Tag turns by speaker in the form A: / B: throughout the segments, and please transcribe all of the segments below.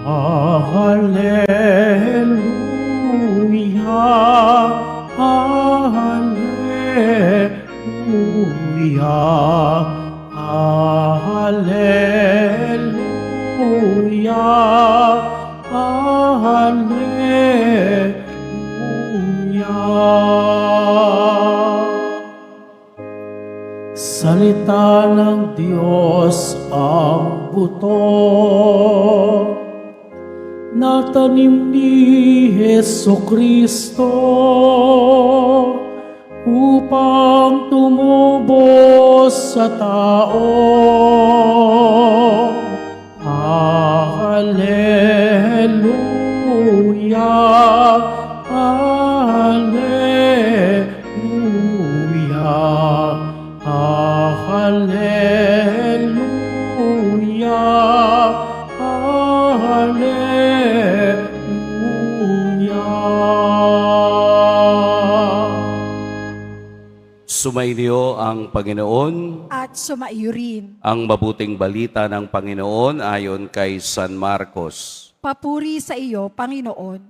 A: Hallelujah, Hallelujah, Hallelujah, Hallelujah. Salita ng Diyos ang buto na tanim ni Jesucristo upang tumubo sa tao. Hallelujah, Hallelujah, Hallelujah, Hallelujah.
B: Sumainyo ang Panginoon.
C: At sumaiyo rin.
B: Ang mabuting balita ng Panginoon ayon kay San Marcos.
C: Papuri sa iyo, Panginoon.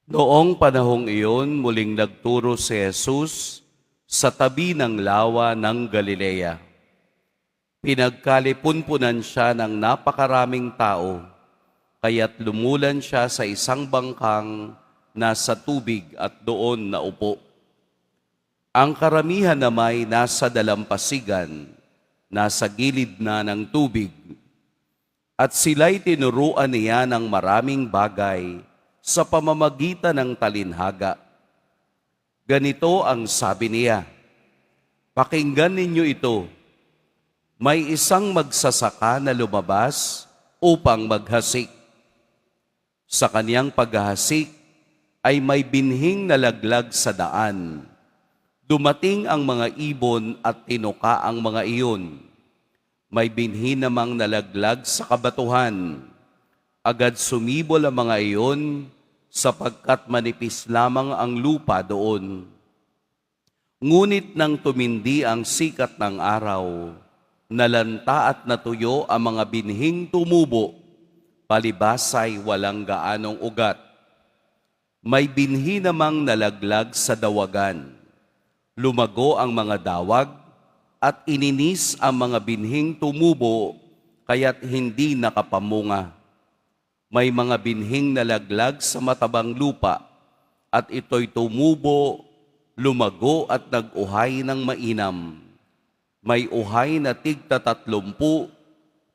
B: Noong panahong iyon, muling nagturo si Jesus sa tabi ng lawa ng Galilea. Pinagkalipunpunan siya ng napakaraming tao, kaya't lumulan siya sa isang bangkang nasa tubig at doon naupo. Ang karamihan namay nasa dalampasigan, nasa gilid na ng tubig, at sila'y tinuruan niya ng maraming bagay sa pamamagitan ng talinhaga. Ganito ang sabi niya, "Pakinggan ninyo ito. May isang magsasaka na lumabas upang maghasik. Sa kaniyang paghahasik ay may binhing nalaglag sa daan. Dumating ang mga ibon at tinuka ang mga iyon. May binhi namang nalaglag sa kabatuhan. Agad sumibol ang mga iyon sapagkat manipis lamang ang lupa doon. Ngunit nang tumindi ang sikat ng araw, nalanta at natuyo ang mga binhing tumubo, palibas ay walang gaanong ugat. May binhi namang nalaglag sa dawagan. Lumago ang mga dawag at ininis ang mga binhing tumubo, kaya't hindi nakapamunga. May mga binhing nalaglag sa matabang lupa, at ito'y tumubo, lumago at nag-uhay ng mainam. May uhay na tig-30,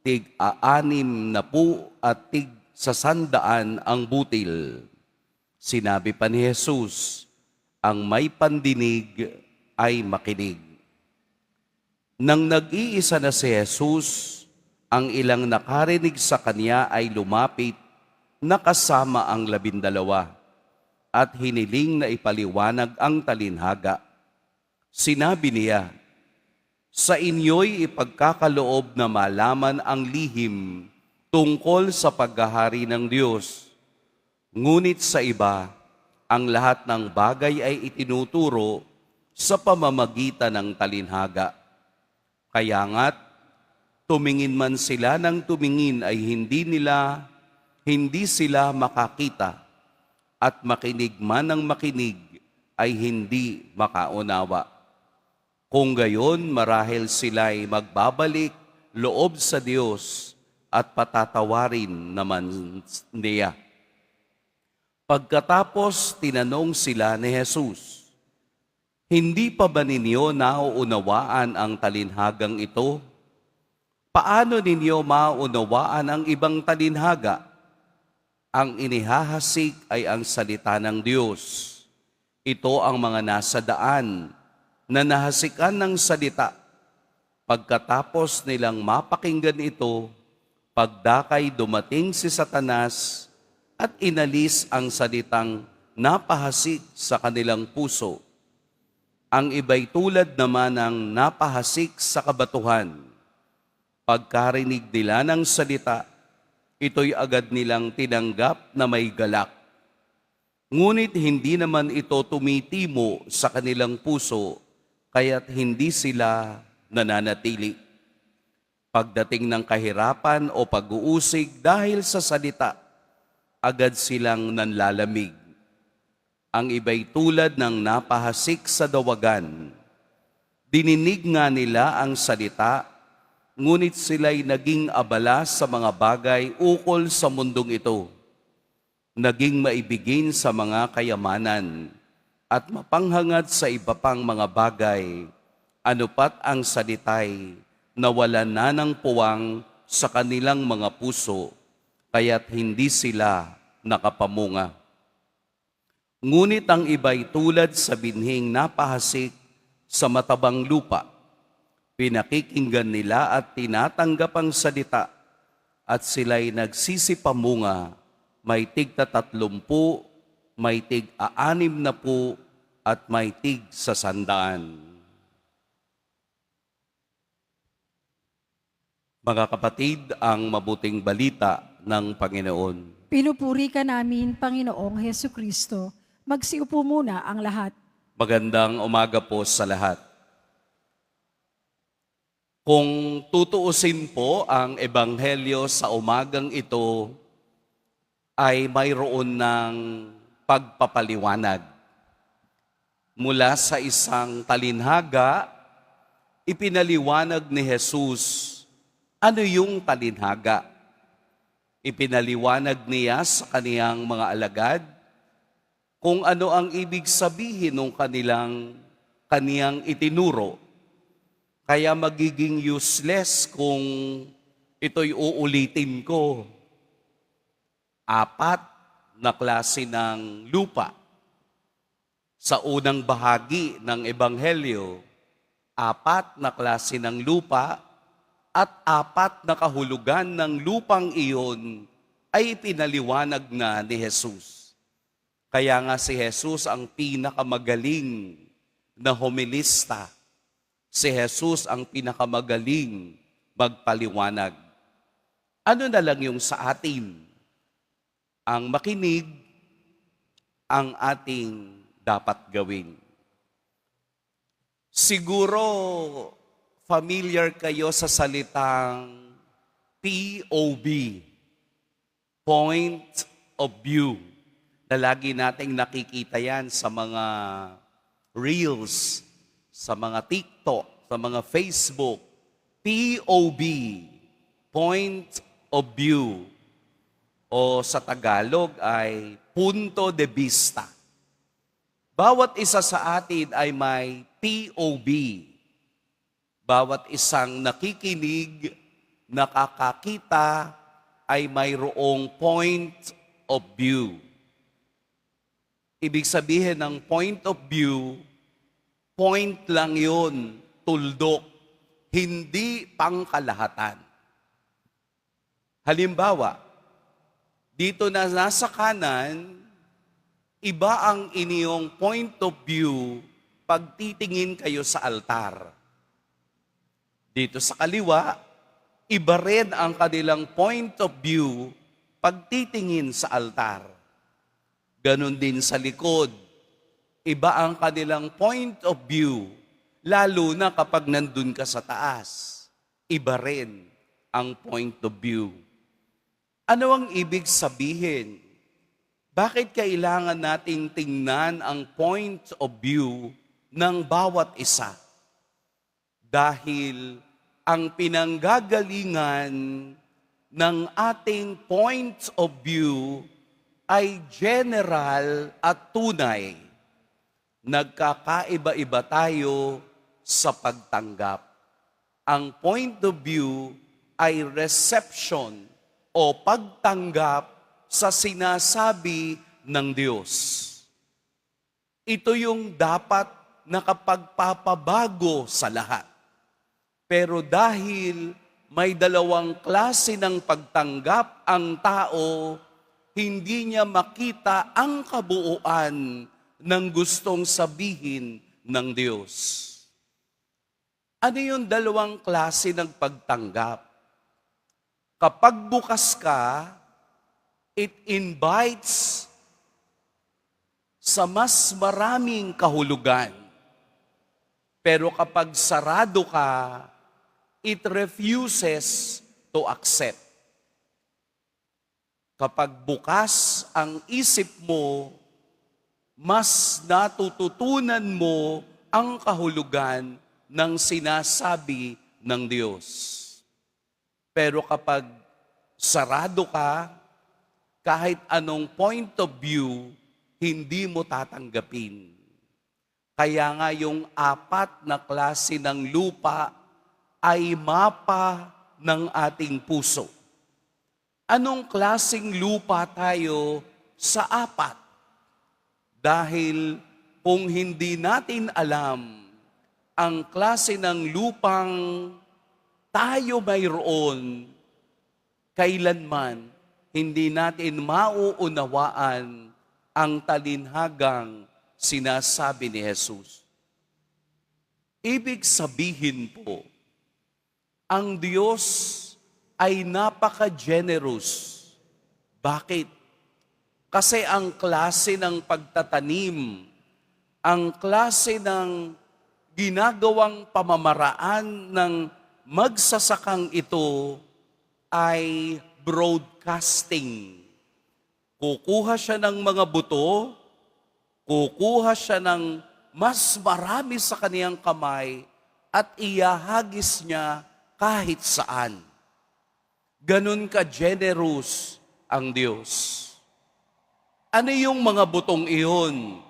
B: tig-60 at tig-100 ang butil. Sinabi pa ni Jesus, ang may pandinig ay makinig. Nang nag-iisa na si Jesus, ang ilang nakarinig sa kanya ay lumapit nakasama ang 12 at hiniling na ipaliwanag ang talinhaga. Sinabi niya, "Sa inyo'y ipagkakaloob na malaman ang lihim tungkol sa paghahari ng Diyos. Ngunit sa iba, ang lahat ng bagay ay itinuturo sa pamamagitan ng talinhaga. Kaya nga't, tumingin man sila ng tumingin ay hindi sila makakita, at makinig man ng makinig ay hindi makaunawa. Kung gayon, marahil sila'y magbabalik loob sa Diyos at patatawarin naman niya." Pagkatapos, tinanong sila ni Jesus, "Hindi pa ba ninyo nauunawaan ang talinhagang ito? Paano ninyo maunawaan ang ibang talinhaga? Ang inihahasik ay ang salita ng Diyos. Ito ang mga nasa daan na nahasikan ng salita. Pagkatapos nilang mapakinggan ito, pagdakay dumating si Satanas at inalis ang salitang napahasik sa kanilang puso. Ang iba'y tulad naman ng napahasik sa kabatuhan. Pagkarinig nila ng salita, ito'y agad nilang tinanggap na may galak. Ngunit hindi naman ito tumitimo sa kanilang puso, kaya't hindi sila nananatili. Pagdating ng kahirapan o pag-uusig dahil sa salita, agad silang nanlalamig. Ang iba'y tulad ng napahasik sa dawagan. Dininig nga nila ang salita, ngunit sila'y naging abala sa mga bagay ukol sa mundong ito. Naging maibigin sa mga kayamanan at mapanghangad sa iba pang mga bagay, anupat ang salitay nawalan na ng puwang sa kanilang mga puso, kaya't hindi sila nakapamunga. Ngunit ang iba'y tulad sa binhing napahasik sa matabang lupa. Pinakikinggan nila at tinatanggap ang salita, at sila'y nagsisipamunga, may tig-30, may tig-60, at may tig-100. Mga kapatid, ang mabuting balita ng Panginoon.
C: Pinupuri ka namin, Panginoong Hesu Kristo. Magsiupo muna ang lahat.
B: Magandang umaga po sa lahat. Kung tutuusin po ang Ebanghelyo sa umagang ito, ay mayroon ng pagpapaliwanag. Mula sa isang talinhaga, ipinaliwanag ni Jesus ano yung talinhaga. Ipinaliwanag niya sa kaniyang mga alagad kung ano ang ibig sabihin ng kaniyang itinuro. Kaya magiging useless kung ito'y uulitin ko. 4 na klase ng lupa. Sa unang bahagi ng Ebanghelyo, 4 na klase ng lupa at 4 na kahulugan ng lupang iyon ay pinaliwanag na ni Jesus. Kaya nga si Jesus ang pinakamagaling na homilista. Si Jesus ang pinakamagaling magpaliwanag. Ano na lang yung sa atin? Ang makinig, ang ating dapat gawin. Siguro familiar kayo sa salitang POV, point of view, na lagi nating nakikita yan sa mga reels, sa mga TikTok, sa mga Facebook. POV, point of view, o sa Tagalog ay punto de vista. Bawat isa sa atin ay may POV. Bawat isang nakikinig, nakakakita, ay mayroong point of view. Ibig sabihin ng point of view, point lang yun, tuldok, hindi pangkalahatan. Halimbawa, dito na nasa kanan, iba ang inyong point of view pag titingin kayo sa altar. Dito sa kaliwa, iba rin ang kanilang point of view pag titingin sa altar. Ganon din sa likod. Iba ang kanilang point of view, lalo na kapag nandun ka sa taas. Iba rin ang point of view. Ano ang ibig sabihin? Bakit kailangan nating tingnan ang point of view ng bawat isa? Dahil ang pinanggagalingan ng ating point of view ay general at tunay. Nagkakaiba-iba tayo sa pagtanggap. Ang point of view ay reception o pagtanggap sa sinasabi ng Diyos. Ito yung dapat nakapagpapabago sa lahat. Pero dahil may dalawang klase ng pagtanggap ang tao, hindi niya makita ang kabuuan ng gustong sabihin ng Diyos. Ano yung dalawang klase ng pagtanggap? Kapag bukas ka, it invites sa mas maraming kahulugan. Pero kapag sarado ka, it refuses to accept. Kapag bukas ang isip mo, mas natututunan mo ang kahulugan ng sinasabi ng Diyos. Pero kapag sarado ka, kahit anong point of view, hindi mo tatanggapin. Kaya nga yung 4 na klase ng lupa ay mapa ng ating puso. Anong klaseng lupa tayo sa 4? Dahil kung hindi natin alam ang klase ng lupang tayo mayroon, kailanman hindi natin mauunawaan ang talinhagang sinasabi ni Jesus. Ibig sabihin po, ang Diyos ay napaka-generous. Bakit? Kasi ang klase ng pagtatanim, ang klase ng ginagawang pamamaraan ng magsasakang ito ay broadcasting. Kukuha siya ng mga buto, kukuha siya ng mas marami sa kaniyang kamay at iyahagis niya kahit saan. Ganun ka-generous ang Diyos. Ano yung mga butong iyon?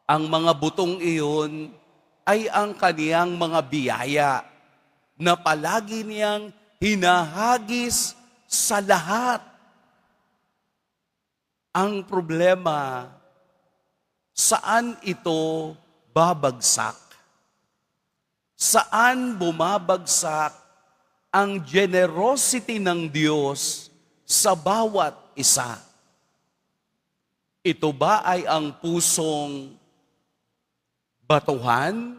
B: Ang mga butong iyon ay ang kaniyang mga biyaya na palagi niyang hinahagis sa lahat. Ang problema, saan ito babagsak? Saan bumabagsak ang generosity ng Diyos sa bawat isa? Ito ba ay ang pusong batuhan?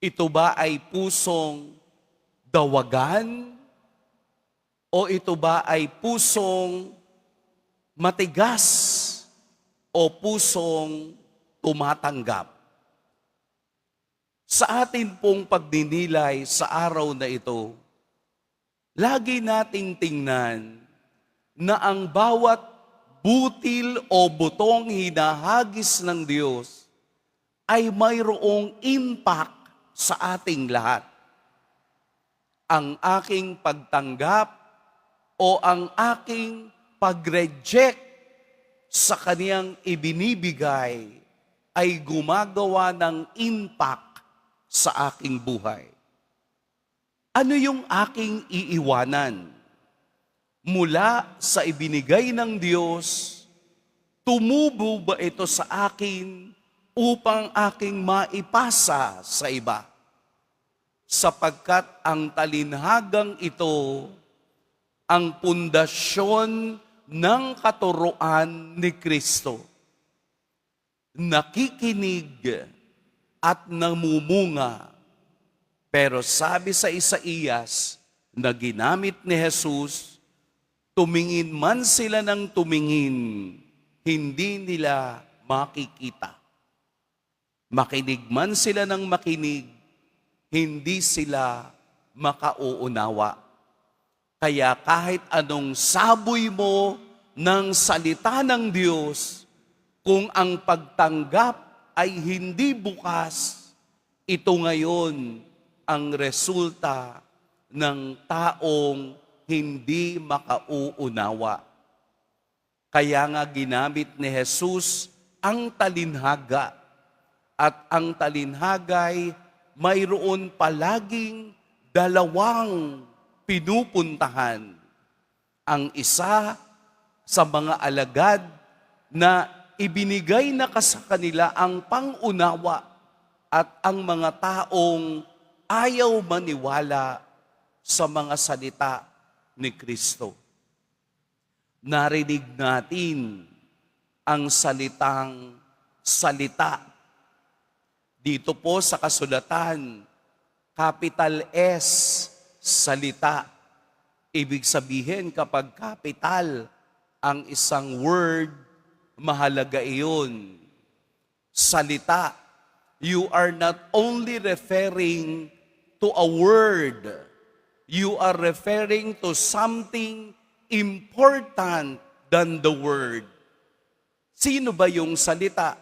B: Ito ba ay pusong dawagan? O ito ba ay pusong matigas o pusong tumatanggap? Sa atin pong pagdinilay sa araw na ito, lagi nating tingnan na ang bawat butil o butong hinahagis ng Diyos ay mayroong impact sa ating lahat. Ang aking pagtanggap o ang aking pag-reject sa kaniyang ibinibigay ay gumagawa ng impact sa aking buhay. Ano yung aking iiwanan? Mula sa ibinigay ng Diyos, tumubo ba ito sa akin upang aking maipasa sa iba? Sapagkat ang talinhagang ito, ang pundasyon ng katuruan ni Kristo. Nakikinig at namumunga. Pero sabi sa Isaías na ginamit ni Jesus, tumingin man sila ng tumingin, hindi nila makikita. Makinig man sila ng makinig, hindi sila makauunawa. Kaya kahit anong saboy mo ng salita ng Diyos, kung ang pagtanggap ay hindi bukas, ito ngayon ang resulta ng taong hindi makauunawa. Kaya nga ginamit ni Jesus ang talinhaga. At ang talinhagay mayroon palaging 2 pinupuntahan. Ang isa sa mga alagad na ibinigay na sa kanila ang pangunawa at ang mga taong ayaw maniwala sa mga salita ni Kristo. Narinig natin ang salitang salita. Dito po sa kasulatan, capital S, salita. Ibig sabihin kapag capital ang isang word, mahalaga iyon. Salita. You are not only referring to a word, you are referring to something important than the word. Sino ba yung salita?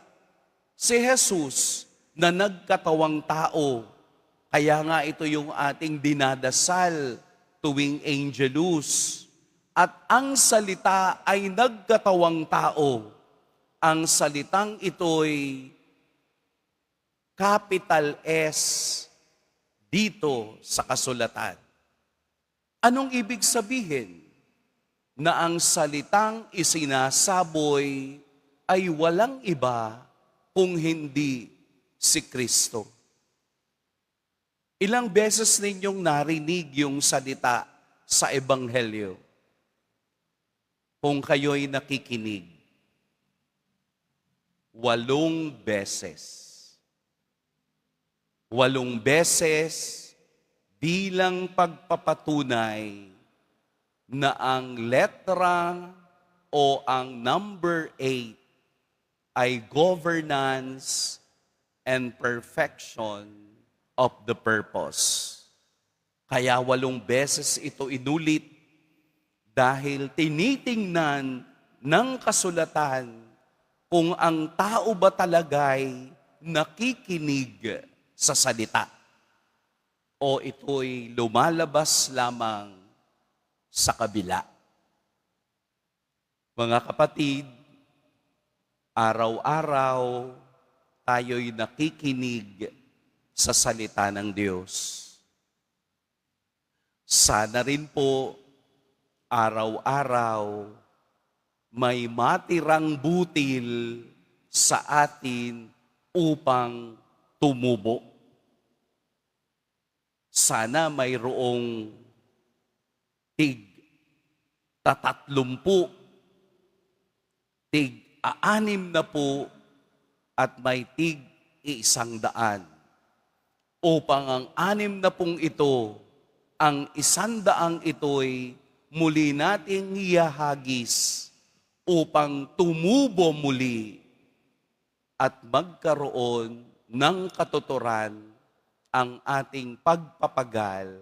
B: Si Jesus na nagkatawang tao. Kaya nga ito yung ating dinadasal tuwing Angelus. At ang salita ay nagkatawang tao. Ang salitang ito'y capital S dito sa kasulatan. Anong ibig sabihin? Na ang salitang isinasaboy ay walang iba kung hindi si Kristo. Ilang beses ninyong narinig yung salita sa Ebanghelyo? Kung kayo'y nakikinig, 8 beses. 8 beses bilang pagpapatunay na ang letra o ang number 8 ay governance and perfection of the purpose. Kaya 8 beses ito inulit dahil tinitingnan ng kasulatan kung ang tao ba talaga'y nakikinig sa salita o ito'y lumalabas lamang sa kabila. Mga kapatid, araw-araw tayo'y nakikinig sa salita ng Diyos. Sana rin po araw-araw may matirang butil sa atin upang tumubo. Sana mayroong tig-tatlumpu, tig-6 na po, at may tig-100. Upang ang 60 ito, ang 100 ito'y muli nating hiyahagis upang tumubo muli at magkaroon ng katuturan ang ating pagpapagal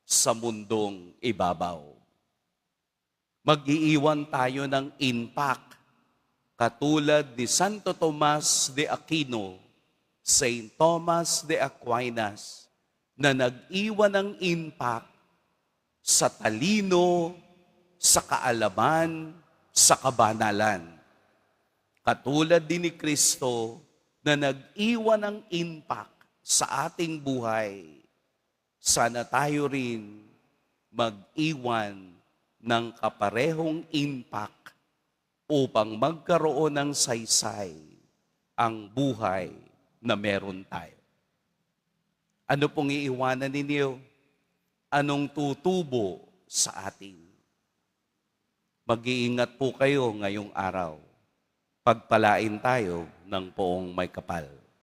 B: sa mundong ibabaw. Mag-iiwan tayo ng impact katulad ni Santo Tomas de Aquino, Saint Thomas de Aquinas, na nag-iwan ng impact sa talino, sa kaalaman, sa kabanalan. Katulad din ni Kristo na nag-iwan ng impact sa ating buhay, sana tayo rin mag-iwan ng kaparehong impact upang magkaroon ng saysay ang buhay na meron tayo. Ano pong iiwanan ninyo? Anong tutubo sa atin? Mag-iingat po kayo ngayong araw. Pagpalain tayo ng poong may kapal.